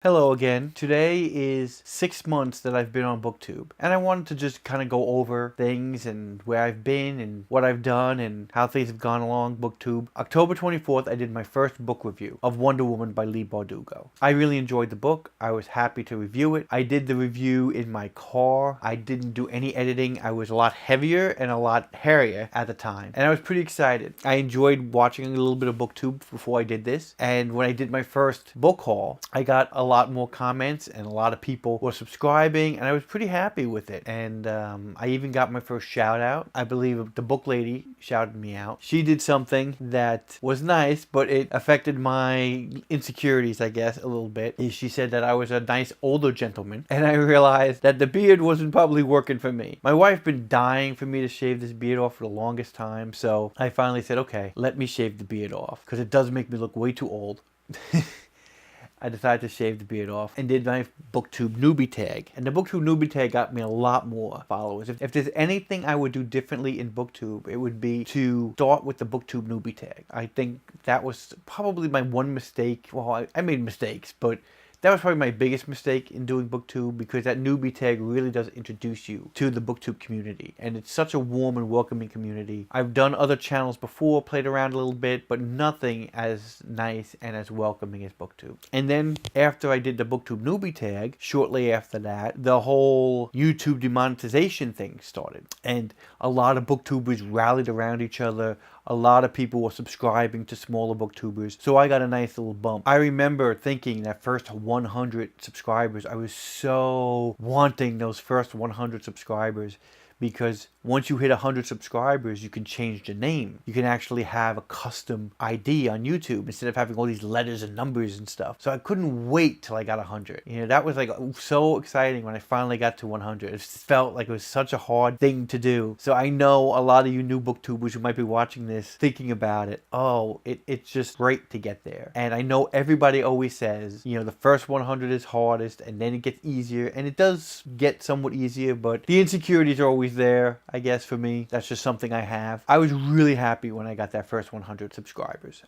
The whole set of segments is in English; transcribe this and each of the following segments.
Hello again. Today is 6 months that I've been on booktube, and I wanted to just kind of go over things and where I've been and what I've done and how things have gone along booktube. October 24th, I did my first book review of Wonder Woman by Leigh Bardugo. I really enjoyed the book. I was happy to review it. I did the review in my car. I didn't do any editing. I was a lot heavier and a lot hairier at the time, and I was pretty excited. I enjoyed watching a little bit of booktube before I did this, and when I did my first book haul, I got a lot more comments and a lot of people were subscribing, and I was pretty happy with it. And I even got my first shout out. I believe the book lady shouted me out. She did something that was nice, but it affected my insecurities, I guess, a little bit. She said that I was a nice older gentleman, and I realized that the beard wasn't probably working for me. My wife been dying for me to shave this beard off for the longest time, so I finally said, okay, let me shave the beard off, because it does make me look way too old. I decided to shave the beard off and did my booktube newbie tag. And the booktube newbie tag got me a lot more followers. If there's anything I would do differently in booktube, it would be to start with the booktube newbie tag. I think that was probably my one mistake. Well, I made mistakes, but that was probably my biggest mistake in doing booktube, because that newbie tag really does introduce you to the booktube community, and it's such a warm and welcoming community. I've done other channels before, played around a little bit, but nothing as nice and as welcoming as booktube. And then after I did the booktube newbie tag, shortly after that, the whole YouTube demonetization thing started, and a lot of booktubers rallied around each other. A lot of people were subscribing to smaller booktubers, so I got a nice little bump. I remember thinking that first 100 subscribers, I was so wanting those first 100 subscribers, because once you hit 100 subscribers, you can change the name. You can actually have a custom ID on YouTube instead of having all these letters and numbers and stuff. So I couldn't wait till I got 100. You know, that was like so exciting when I finally got to 100. It felt like it was such a hard thing to do. So I know a lot of you new booktubers who might be watching this thinking about it. Oh, it's just great to get there. And I know everybody always says, you know, the first 100 is hardest and then it gets easier. And it does get somewhat easier, but the insecurities are always there, I guess, for me. That's just something I have. I was really happy when I got that first 100 subscribers.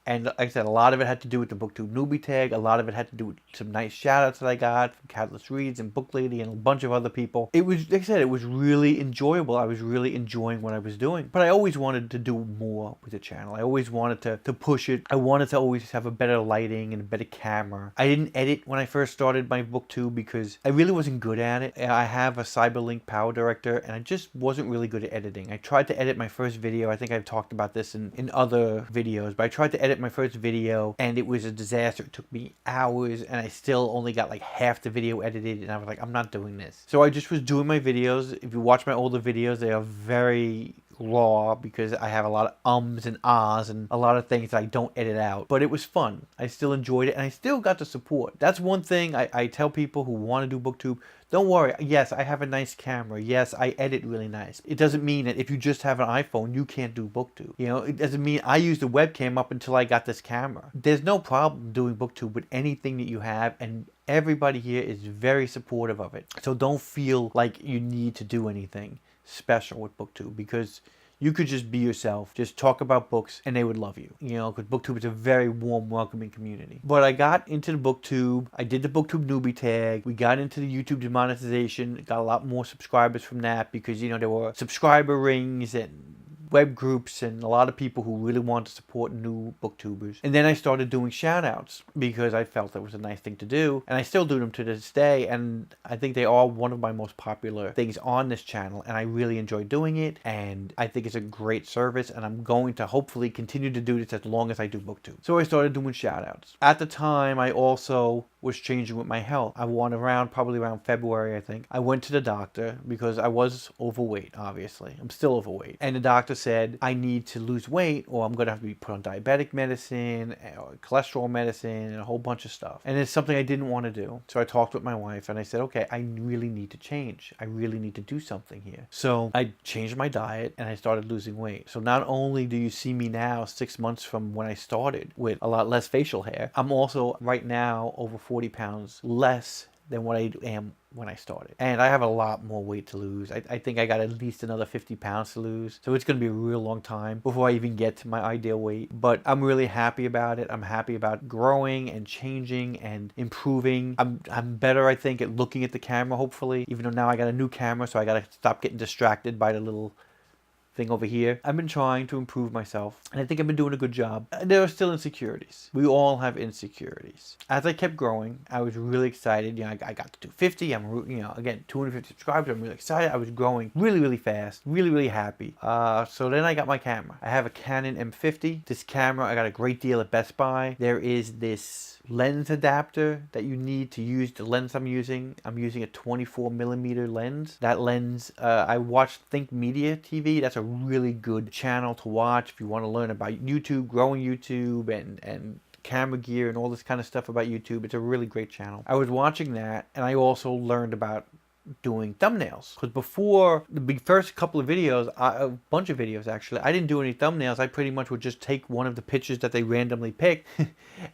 And like I said, a lot of it had to do with the booktube newbie tag. A lot of it had to do with some nice shout outs that I got from Catalyst Reads and Book Lady and a bunch of other people. It was, like I said, it was really enjoyable. I was really enjoying what I was doing. But I always wanted to do more with the channel. I always wanted to push it. I wanted to always have a better lighting and a better camera. I didn't edit when I first started my booktube because I really wasn't good at it. I have a Cyberlink Power Director, and I just wasn't really good at editing. I tried to edit my first video. I think I've talked about this in other videos, but I tried to edit my first video and it was a disaster. It took me hours and I still only got like half the video edited, and I was like, I'm not doing this. So I just was doing my videos. If you watch my older videos, they are very raw because I have a lot of ums and ahs and a lot of things that I don't edit out. But it was fun. I still enjoyed it, and I still got the support. That's one thing I tell people who want to do booktube. Don't worry. Yes, I have a nice camera. Yes, I edit really nice. It doesn't mean that if you just have an iPhone, you can't do booktube. You know, it doesn't mean I used a webcam up until I got this camera. There's no problem doing booktube with anything that you have, and everybody here is very supportive of it. So don't feel like you need to do anything special with booktube, because you could just be yourself, just talk about books, and they would love you. You know, because booktube is a very warm, welcoming community. But I got into the booktube. I did the booktube newbie tag. We got into the YouTube demonetization. Got a lot more subscribers from that because, you know, there were subscriber rings and web groups and a lot of people who really want to support new booktubers. And then I started doing shout outs because I felt that was a nice thing to do, and I still do them to this day, and I think they are one of my most popular things on this channel, and I really enjoy doing it, and I think it's a great service, and I'm going to hopefully continue to do this as long as I do booktube. So I started doing shout outs. At the time, I also was changing with my health. I went probably around February, I think. I went to the doctor because I was overweight, obviously. I'm still overweight. And the doctor said, I need to lose weight or I'm going to have to be put on diabetic medicine or cholesterol medicine and a whole bunch of stuff. And it's something I didn't want to do. So I talked with my wife and I said, okay, I really need to change. I really need to do something here. So I changed my diet and I started losing weight. So not only do you see me now 6 months from when I started with a lot less facial hair, I'm also right now over 40 pounds less than what I am when I started. And I have a lot more weight to lose. I think I got at least another 50 pounds to lose. So it's going to be a real long time before I even get to my ideal weight. But I'm really happy about it. I'm happy about growing and changing and improving. I'm better, I think, at looking at the camera, hopefully. Even though now I got a new camera, so I got to stop getting distracted by the little thing over here. I've been trying to improve myself, and I think I've been doing a good job. There are still insecurities. We all have insecurities. As I kept growing, I was really excited. You know, I got to 250. I'm, you know, again, 250 subscribers. I'm really excited. I was growing really, really fast. Really, really happy. So then I got my camera. I have a Canon M50. This camera, I got a great deal at Best Buy. There is this lens adapter that you need to use the lens I'm using. I'm using a 24mm lens. That lens, I watched Think Media TV. That's a really good channel to watch if you want to learn about YouTube, growing YouTube, and camera gear and all this kind of stuff about YouTube. It's a really great channel. I was watching that, and I also learned about doing thumbnails, because before the first couple of videos, a bunch of videos actually, I didn't do any thumbnails. I pretty much would just take one of the pictures that they randomly picked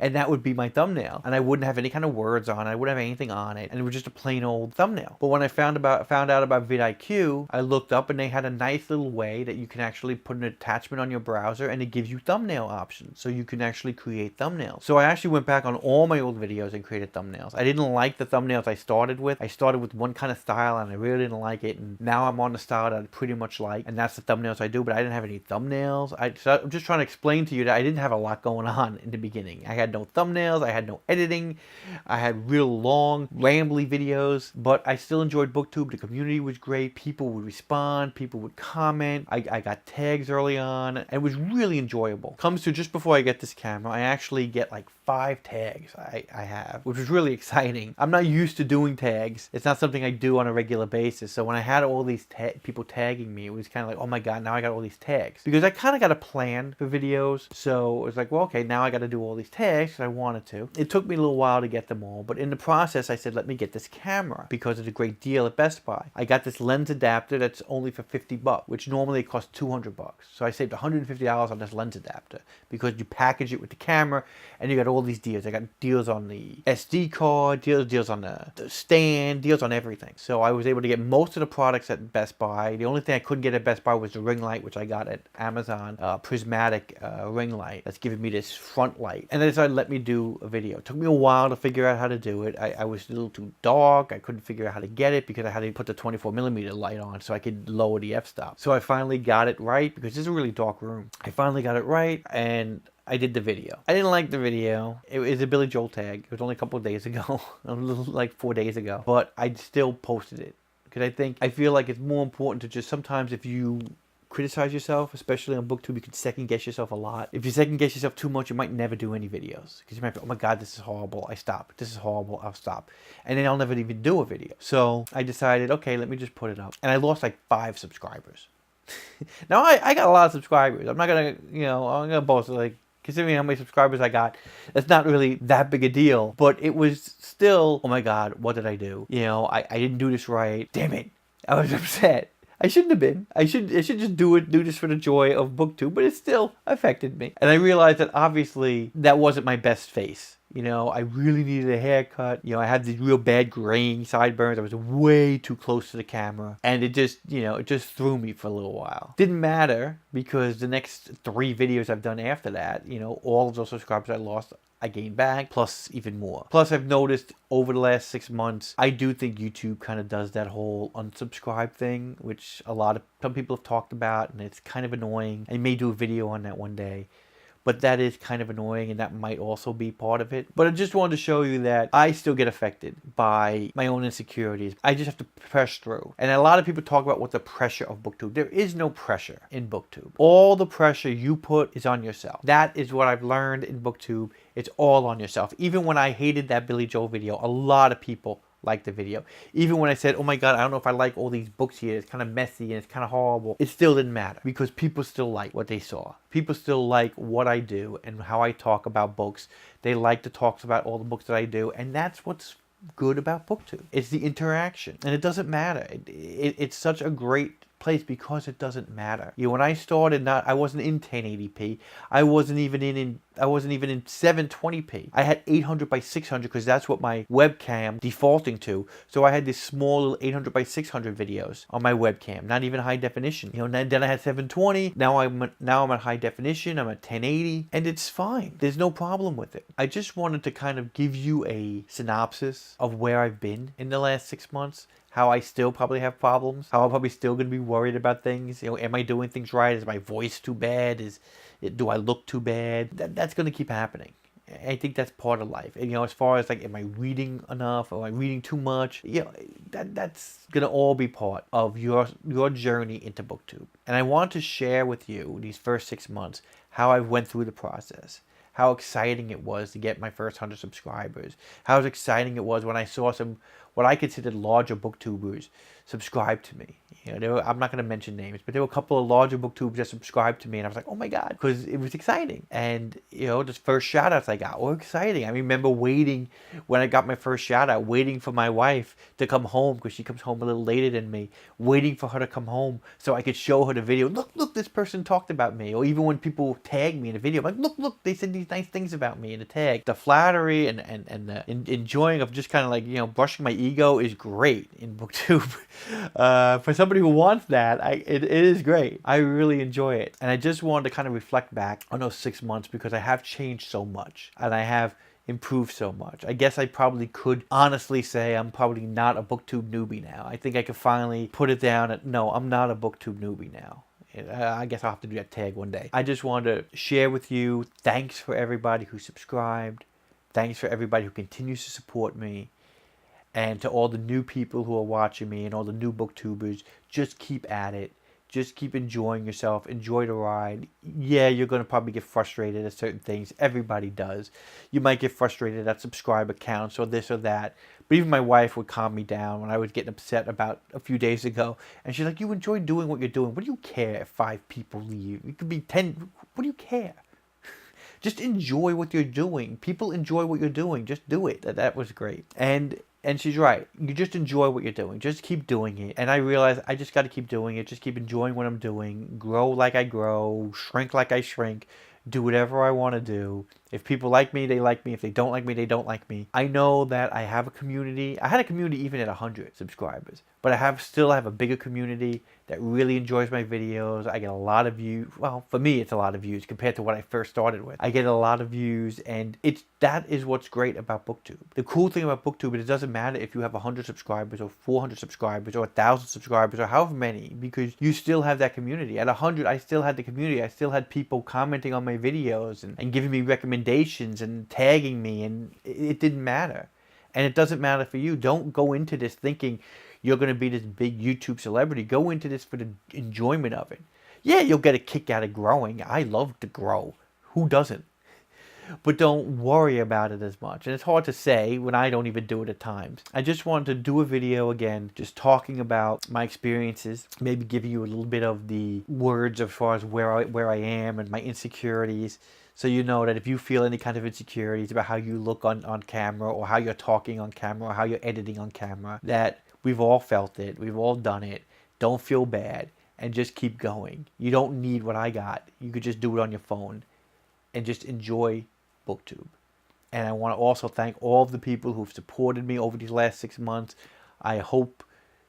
and that would be my thumbnail, and I wouldn't have any kind of words on it. I wouldn't have anything on it, and it was just a plain old thumbnail. But when I found out about vidIQ, I looked up and they had a nice little way that you can actually put an attachment on your browser and it gives you thumbnail options, so you can actually create thumbnails. So I actually went back on all my old videos and created thumbnails. I didn't like the thumbnails I started with. I started with one kind of style and I really didn't like it, and now I'm on the style that I pretty much like, and that's the thumbnails I do. But I didn't have any thumbnails. So I'm just trying to explain to you that I didn't have a lot going on in the beginning. I had no thumbnails, I had no editing, I had real long rambly videos, but I still enjoyed BookTube. The community was great. People would respond, people would comment. I got tags early on, and it was really enjoyable. Comes to just before I get this camera, I actually get like 5 tags I have, which was really exciting. I'm not used to doing tags. It's not something I do on a regular basis. So when I had all these people tagging me, it was kind of like, oh my god, now I got all these tags. Because I kind of got a plan for videos. So it was like, well, okay, now I got to do all these tags because I wanted to. It took me a little while to get them all, but in the process, I said, let me get this camera because it's a great deal at Best Buy. I got this lens adapter that's only for $50, which normally costs $200. So I saved $150 on this lens adapter because you package it with the camera and you got all these deals. I got deals on the SD card, deals on the stand, deals on everything. So I was able to get most of the products at Best Buy. The only thing I couldn't get at Best Buy was the ring light, which I got at Amazon, prismatic ring light that's giving me this front light. And they decided to let me do a video. It took me a while to figure out how to do it. I was a little too dark. I couldn't figure out how to get it because I had to put the 24mm light on so I could lower the f-stop. So I finally got it right because this is a really dark room. I finally got it right, and I did the video. I didn't like the video. It was a Billy Joel tag. It was only a couple of days ago, like 4 days ago, but I still posted it because I feel like it's more important to just, sometimes if you criticize yourself, especially on BookTube, you can second guess yourself a lot. If you second guess yourself too much, you might never do any videos because you might be, oh my god, this is horrible, I stop. This is horrible, I'll stop. And then I'll never even do a video. So I decided, okay, let me just put it up. And I lost like 5 subscribers. Now I got a lot of subscribers. I'm not gonna, I'm gonna boast, like, considering how many subscribers I got, that's not really that big a deal. But it was still, oh my god, what did I do? I didn't do this right. Damn it. I was upset. I shouldn't have been. I should just do this for the joy of BookTube, but it still affected me. And I realized that obviously that wasn't my best face. I really needed a haircut. I had these real bad graying sideburns. I was way too close to the camera. And it just, it just threw me for a little while. Didn't matter because the next 3 videos I've done after that, all of those subscribers I lost, I gained back, plus even more. Plus, I've noticed over the last 6 months, I do think YouTube kind of does that whole unsubscribe thing, which some people have talked about, and it's kind of annoying. I may do a video on that one day. But that is kind of annoying, and that might also be part of it. But I just wanted to show you that I still get affected by my own insecurities. I just have to press through. And a lot of people talk about what the pressure of BookTube. There is no pressure in BookTube. All the pressure you put is on yourself. That is what I've learned in BookTube. It's all on yourself. Even when I hated that Billy Joel video, a lot of people liked the video. Even when I said, oh my god, I don't know if I like all these books here, it's kind of messy and it's kind of horrible, it still didn't matter because people still like what they saw. People still like what I do and how I talk about books. They like to talk about all the books that I do, and that's what's good about BookTube. It's the interaction, and it doesn't matter. It's such a great place because it doesn't matter. When I started, I wasn't in 1080p. I wasn't even in 720p. I had 800 by 600 because that's what my webcam defaulting to. So I had this small little 800 by 600 videos on my webcam, not even high definition. Then I had 720. Now I'm at high definition. I'm at 1080, and it's fine. There's no problem with it. I just wanted to kind of give you a synopsis of where I've been in the last 6 months. How I still probably have problems. How I'm probably still going to be worried about things. Am I doing things right? Is my voice too bad? Do I look too bad? That's going to keep happening. I think that's part of life. And, as far as like, am I reading enough? Am I reading too much? That's going to all be part of your journey into BookTube. And I want to share with you these first 6 months how I went through the process. How exciting it was to get my first 100 subscribers. How exciting it was when I saw some, what I considered larger booktubers subscribe to me. I'm not going to mention names, but there were a couple of larger booktubers that subscribed to me, and I was like, oh my God, because it was exciting. And, the first shout outs I got were exciting. I remember waiting, when I got my first shout out, waiting for my wife to come home, because she comes home a little later than me, waiting for her to come home so I could show her the video. Look, this person talked about me. Or even when people tag me in a video, I'm like, look, they said these nice things about me in the tag. The flattery and the enjoying of just kind of like, brushing my ego is great in BookTube. For somebody who wants that, it is great. I really enjoy it. And I just wanted to kind of reflect back on those 6 months because I have changed so much and I have improved so much. I guess I probably could honestly say I'm probably not a BookTube newbie now. I think I could finally put it down at, no, I'm not a BookTube newbie now. I guess I'll have to do that tag one day. I just wanted to share with you, thanks for everybody who subscribed. Thanks for everybody who continues to support me. And to all the new people who are watching me and all the new booktubers, just keep at it. Just keep enjoying yourself. Enjoy the ride. Yeah, you're going to probably get frustrated at certain things. Everybody does. You might get frustrated at subscriber counts or this or that. But even my wife would calm me down when I was getting upset about a few days ago. And she's like, you enjoy doing what you're doing. What do you care if 5 people leave? It could be 10. What do you care? Just enjoy what you're doing. People enjoy what you're doing. Just do it. That was great. And she's right. You just enjoy what you're doing. Just keep doing it. And I realized I just got to keep doing it. Just keep enjoying what I'm doing. Grow like I grow. Shrink like I shrink. Do whatever I want to do. If people like me, they like me. If they don't like me, they don't like me. I know that I have a community. I had a community even at 100 subscribers. But I still have a bigger community that really enjoys my videos. I get a lot of views. Well, for me, it's a lot of views compared to what I first started with. I get a lot of views, and that is what's great about BookTube. The cool thing about BookTube is it doesn't matter if you have 100 subscribers or 400 subscribers or 1,000 subscribers or however many, because you still have that community. At 100, I still had the community. I still had people commenting on my videos and giving me recommendations and tagging me, and it didn't matter. And it doesn't matter for you. Don't go into this thinking you're going to be this big YouTube celebrity. Go into this for the enjoyment of it. Yeah, you'll get a kick out of growing. I love to grow. Who doesn't? But don't worry about it as much. And it's hard to say when I don't even do it at times. I just wanted to do a video again, just talking about my experiences, maybe giving you a little bit of the words as far as where I am and my insecurities. So you know that if you feel any kind of insecurities about how you look on camera or how you're talking on camera or how you're editing on camera, that we've all felt it. We've all done it. Don't feel bad and just keep going. You don't need what I got. You could just do it on your phone and just enjoy BookTube. And I want to also thank all of the people who've supported me over these last 6 months. I hope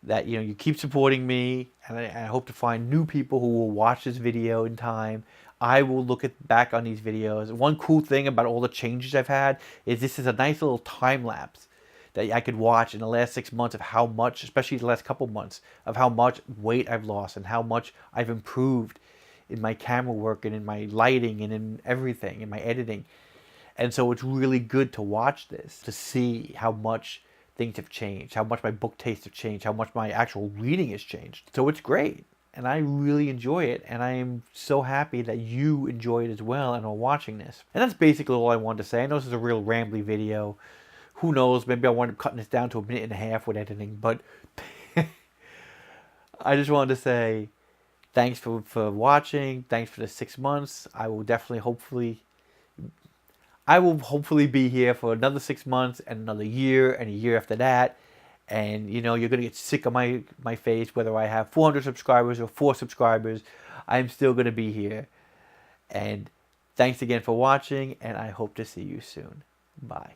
that you keep supporting me, and I hope to find new people who will watch this video in time. I will look back on these videos. One cool thing about all the changes I've had is this is a nice little time lapse that I could watch in the last 6 months of how much, especially the last couple months, of how much weight I've lost and how much I've improved in my camera work and in my lighting and in everything, in my editing. And so it's really good to watch this, to see how much things have changed, how much my book taste have changed, how much my actual reading has changed. So it's great. And I really enjoy it. And I am so happy that you enjoy it as well and are watching this. And that's basically all I wanted to say. I know this is a real rambly video. Who knows, maybe I wind up cutting this down to 1.5 minutes with editing, but I just wanted to say thanks for watching. Thanks for the 6 months. I will hopefully be here for another 6 months and another year and a year after that. And you know, you're gonna get sick of my face, whether I have 400 subscribers or 4 subscribers. I'm still gonna be here. And thanks again for watching, and I hope to see you soon. Bye.